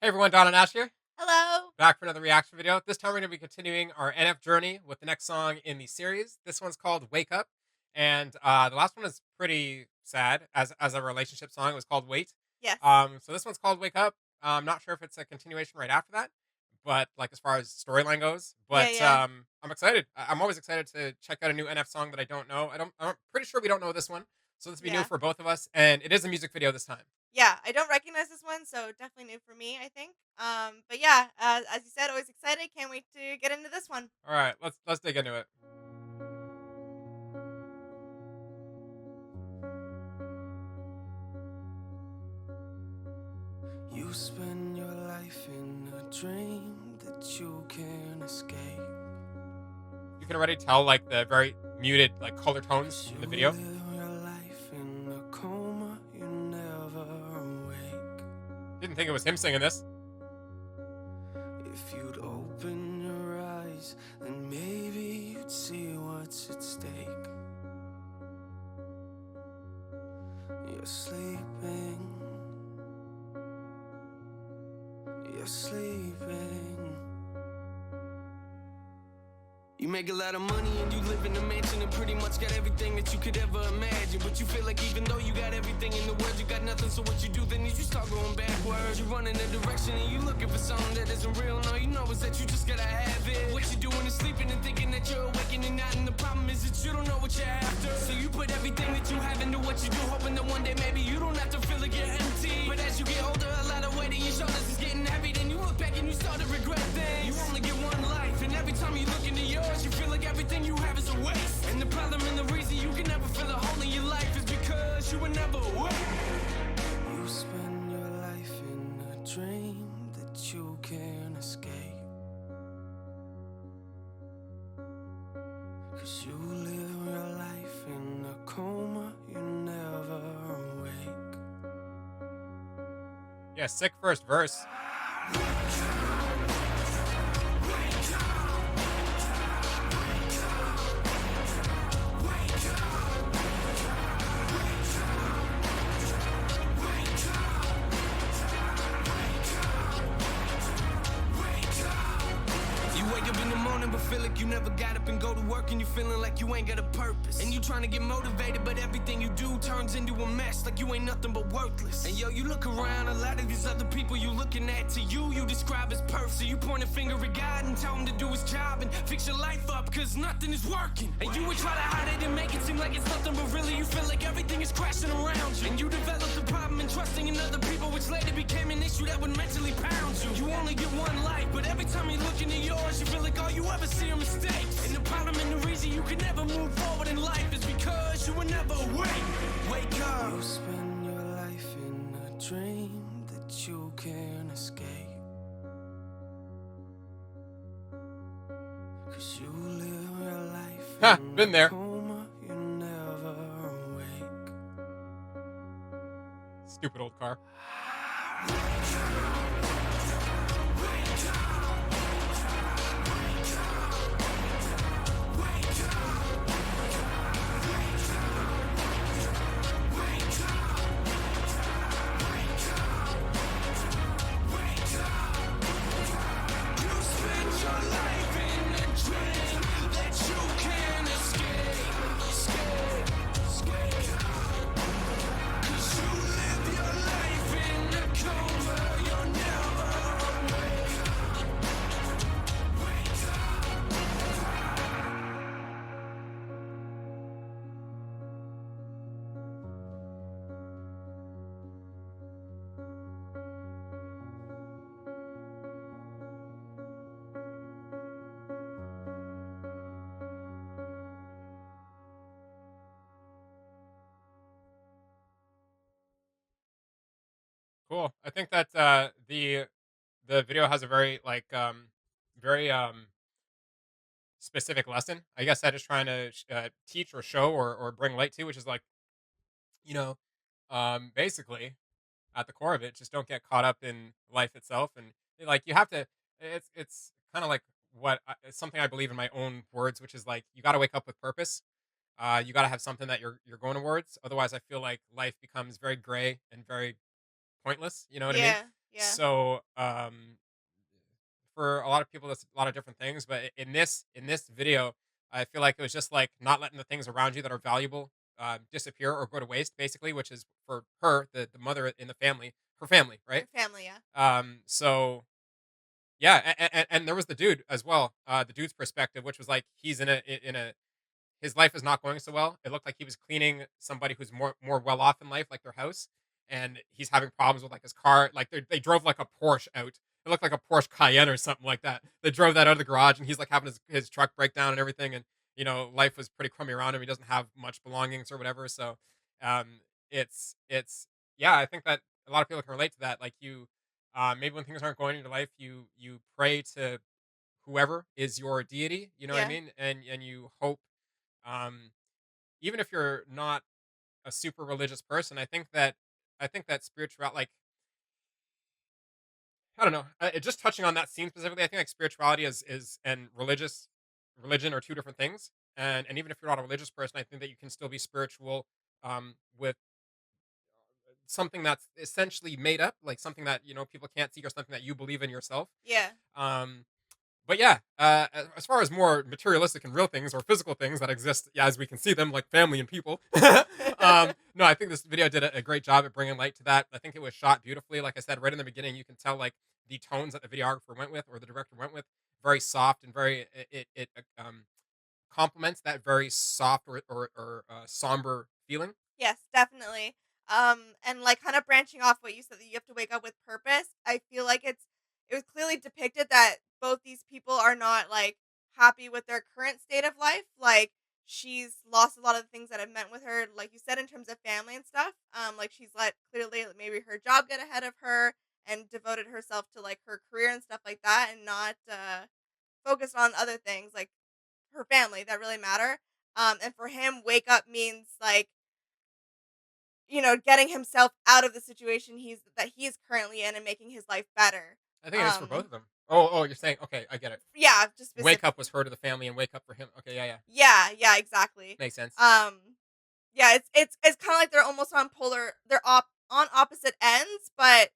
Hey everyone, Don and Ash here, Hello. back for another reaction video. This time we're going to be continuing our NF journey with the next song in the series. This one's called "Wake Up," and the last one is pretty sad as a relationship song. It was called "Wait." Yes. So this one's called "Wake Up." I'm not sure if it's a continuation right after that, but like as far as storyline goes. Yeah, But yeah. I'm excited. I'm always excited to check out a new NF song that I don't know. I'm pretty sure we don't know this one, so this will be new Yeah. for both of us. And it is a music video this time. Yeah, I don't recognize this one, so definitely new for me, I think. But yeah, as you said, always excited. Can't wait to get into this one. All right, let's dig into it. You spend your life in a dream that you can't escape. You can already tell like the very muted like color tones 'Cause in you the video. live your life in a coma, you never awake. Didn't think it was him singing this. If you'd open your eyes, then maybe you'd see what's at stake. You're sleeping, you're sleeping. You make a lot of money and you live in a mansion and pretty much got everything that you could ever imagine. But you feel like even though you got everything in the world, you got nothing. So what you do then is you start going backwards. You run in a direction and you looking for something that isn't real. No, you know is that you just gotta have it. What you doing is sleeping and thinking that you're awakening not. And the problem is that you don't know what you're after. So you put everything that you have into what you do, hoping that one day maybe you don't have to feel like you're empty. But as you get older, a lot of weight on your shoulders is getting heavy. Then you look back and you start to regret things. You only get one life, and every time you look into yours, you feel like everything you have is a waste. And the problem and the reason you can never feel a hole in your life is because you were never awake. You spend your life in a dream that you can't escape. 'Cause you live your life in a coma, you never awake. Yeah, sick first verse. You wake up in the morning but feel like you never got up and go to work and you feeling like you ain't got a purpose. And you trying to get motivated but everything you do turns into a mess like you ain't nothing but worthless. And yo, you look around, a lot of these other people you looking at, to you describe as perfect. So you point a finger at God and tell him to do his job and fix your life up cause nothing is working. And you would try to hide it and make it seem like it's nothing, but really you feel like everything is crashing around you. And you develop the problem in trusting in other people, which later became an issue that would mentally pound you. You only get one life, but every time you look into yours, you feel like all you ever see are mistakes. And the problem and the reason you can never move forward in life is because you were never awake. Wake up. You spend your life in a dream that you can't escape. 'Cause you live your life Ha, in been a there. coma, you never awake. Stupid old car. You spend your life in a dream that you can't escape. Escape. 'Cause you live your life in a coma, you're never awake. Cool. I think that the video has a very very specific lesson. I guess that is trying to teach or show or bring light to, which is like you know, basically at the core of it, just don't get caught up in life itself, and like you have to. It's kind of like it's something I believe in my own words, which is like you got to wake up with purpose. You got to have something that you're going towards. Otherwise, I feel like life becomes very gray and very pointless. You know what I mean? Yeah. Yeah. So, for a lot of people, that's a lot of different things. But in this video, I feel like it was just like not letting the things around you that are valuable disappear or go to waste, basically, which is for her, the mother in the family, her family, right? Her family, yeah. So yeah, and there was the dude as well, the dude's perspective, which was like he's in a his life is not going so well. It looked like he was cleaning somebody who's more well off in life, like their house, and he's having problems with like his car. Like they drove like a Porsche out. It looked like a Porsche Cayenne or something like that. They drove that out of the garage, and he's like having his truck break down and everything. And life was pretty crummy around him. He doesn't have much belongings or whatever. So, um, it's yeah. I think that a lot of people can relate to that. Like maybe when things aren't going in your life, you pray to whoever is your deity. You know what I Yeah. mean? And you hope um, even if you're not a super religious person, I think that spiritual like I don't know, just touching on that scene specifically, I think like spirituality is and religion are two different things. And even if you're not a religious person, I think that you can still be spiritual with something that's essentially made up, like something that people can't see or something that you believe in yourself. Yeah. Um, But yeah, as far as more materialistic and real things or physical things that exist, yeah, as we can see them, like family and people. No, I think this video did a great job at bringing light to that. I think it was shot beautifully. Like I said, right in the beginning, you can tell like the tones that the videographer went with or the director went with, very soft and very it complements that very soft or somber feeling. Yes, definitely. And like kind of branching off what you said that you have to wake up with purpose. I feel like it was clearly depicted that both these people are not like happy with their current state of life. Like she's lost a lot of the things that have meant with her, like you said, in terms of family and stuff. Like she's let clearly maybe her job get ahead of her and devoted herself to like her career and stuff like that, and not focused on other things like her family that really matter. And for him, wake up means like getting himself out of the situation he is currently in and making his life better. I think it is for both Um, of them. Oh, you're saying okay, I get it. yeah, just Wake up specifically. was her to the family, and wake up for him. Okay, yeah, yeah, Yeah, yeah, exactly. makes sense. Um, yeah, it's kind of like they're almost on on opposite ends, but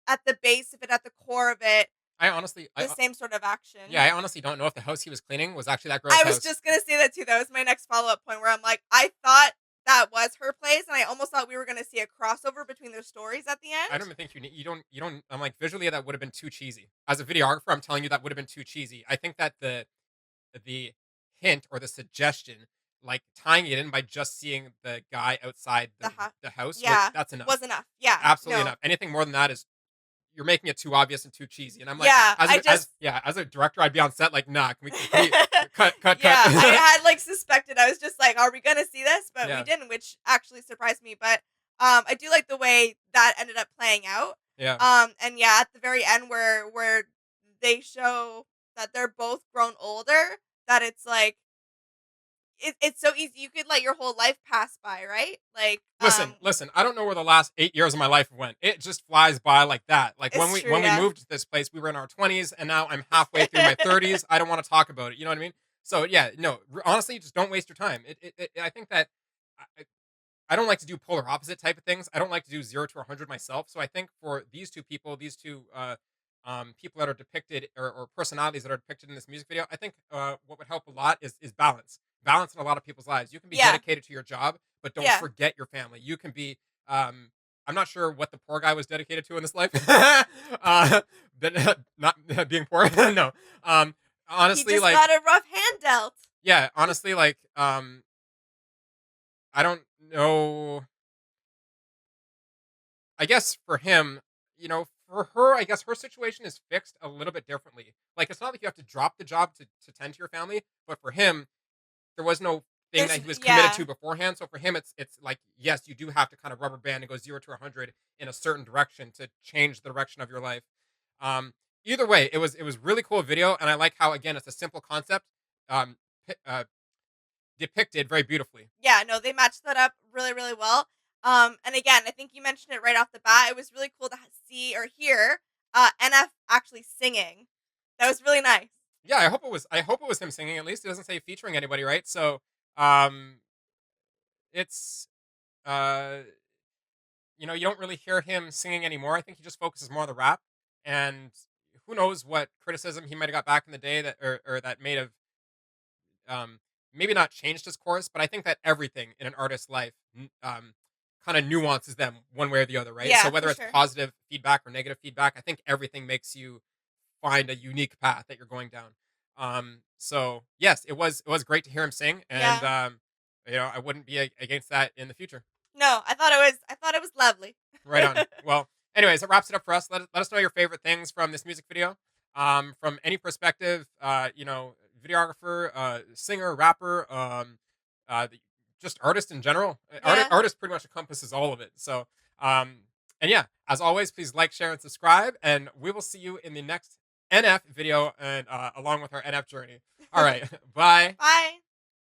at the base of it, at the core of it, I honestly, the same sort of action. yeah, I honestly don't know if the house he was cleaning was actually that girl's I was house. just gonna say that too. That was my next follow up point where I'm like, I thought that was her place, and I almost thought we were gonna see a crossover between their stories at the I end. don't even think you don't. I'm like visually that would have been too cheesy. As a videographer, I'm telling you that would have been too cheesy. I think that the hint or the suggestion, like tying it in by just seeing the guy outside The the house, was Yeah, that's enough. was enough. Yeah, Absolutely no, enough. Anything more than that is you're making it too obvious and too cheesy. And I'm like, yeah, as I a, as just yeah, as a director, I'd be on set like, nah, can we cut? yeah, I had like suspected. I was just like, are we gonna see this? But we Yeah, didn't, which actually surprised me. But I do like the way that ended up playing out. yeah. And yeah, at the very end where they show that they're both grown older, that it's like it's so easy. You could let your whole life pass by, right? Like Listen. I don't know where the last 8 years of my life went. It just flies by like that. Like when it's we true, when we yeah. moved to this place, we were in our 20s, and now I'm halfway through my 30s. I don't want to talk about it. You know what I mean? So yeah, no. Honestly, just don't waste your time. I think that I, I don't like to do polar opposite type of things. I don't like to do 0 to 100 myself. So I think for these two people, these two people that are depicted or personalities that are depicted in this music video, I think what would help a lot is balance. Balance in a lot of people's lives. You can be Yeah, dedicated to your job, but don't yeah. forget your family. You can be. I'm not sure what the poor guy was dedicated to in this life, but not being poor. No. He Honestly, just like got a rough hand dealt. yeah. Honestly, like I don't know. I guess for him, for her, I guess her situation is fixed a little bit differently. Like it's not like you have to drop the job to tend to your family, but for him, there was no thing There's that he was committed yeah, to beforehand. So for him, it's like yes, you do have to kind of rubber band and go 0 to 100 in a certain direction to change the direction of your life. Um, Either way, it was really cool video, and I like how again it's a simple concept, um, depicted very beautifully. yeah. No, they matched that up really, really well. And again, I think you mentioned it right off the bat. It was really cool to see or hear NF actually singing. That was really nice. Yeah, I hope it was him singing. At least it doesn't say featuring anybody, right? So um it's uh you don't really hear him singing anymore. I think he just focuses more on the rap. and who knows what criticism he might have got back in the day that or that may have um, maybe not changed his course, but I think that everything in an artist's life kind of nuances them one way or the other, right? So Yeah, for whether it's sure. positive feedback or negative feedback, I think everything makes you find a unique path that you're going down. So yes, it was great to hear him sing, and Yeah. I wouldn't be against that in the future. No, I thought it was lovely. Right on. Well, anyways, that wraps it up for us. Let us know your favorite things from this music video. From any perspective, videographer, singer, rapper, just artist in general. Yeah. Artist pretty much encompasses all of it. So, and yeah, as always, please like, share, and subscribe. And we will see you in the next NF video and along with our NF journey. All right. Bye. Bye.